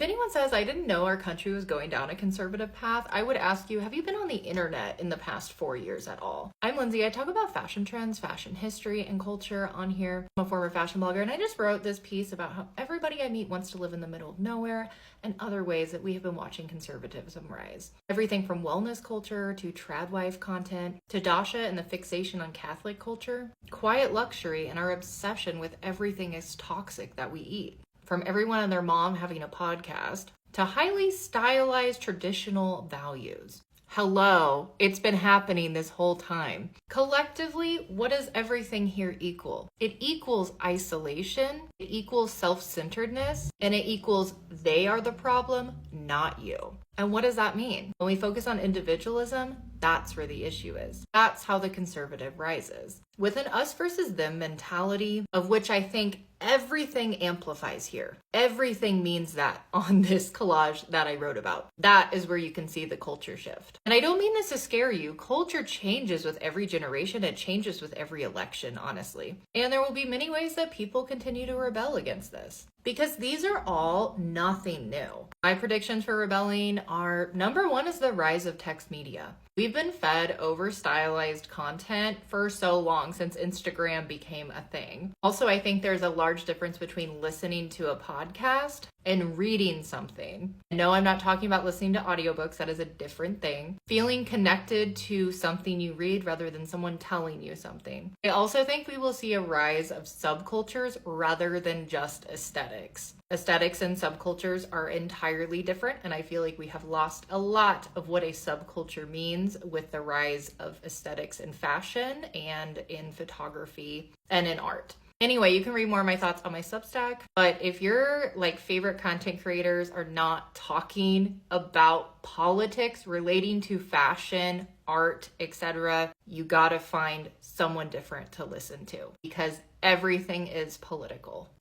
If anyone says, I didn't know our country was going down a conservative path, I would ask you, have you been on the internet in the past 4 years at all? I'm Lindsay. I talk about fashion trends, fashion history, and culture on here. I'm a former fashion blogger, and I just wrote this piece about how everybody I meet wants to live in the middle of nowhere and other ways that we have been watching conservatism rise. Everything from wellness culture to trad wife content to Dasha and the fixation on Catholic culture, quiet luxury, and our obsession with everything is toxic that we eat. From everyone and their mom having a podcast to highly stylized traditional values. Hello, it's been happening this whole time. Collectively, what does everything here equal? It equals isolation, it equals self-centeredness, and it equals they are the problem, not you. And what does that mean? When we focus on individualism, that's where the issue is. That's how the conservative rises. With an us versus them mentality, of which I think everything amplifies here. Everything means that on this collage that I wrote about. That is where you can see the culture shift. And I don't mean this to scare you. Culture changes with every generation. It changes with every election, honestly. And there will be many ways that people continue to rebel against this. Because these are all nothing new. My predictions for rebelling are, number one is the rise of text media. We've been fed over-stylized content for so long since Instagram became a thing. Also, I think there's a large difference between listening to a podcast and reading something. No, I'm not talking about listening to audiobooks. That is a different thing. Feeling connected to something you read rather than someone telling you something. I also think we will see a rise of subcultures rather than just aesthetics. Aesthetics and subcultures are entirely different, and I feel like we have lost a lot of what a subculture means with the rise of aesthetics in fashion and in photography and in art. Anyway, you can read more of my thoughts on my Substack, but if your favorite content creators are not talking about politics relating to fashion, art, etc., you gotta find someone different to listen to because everything is political.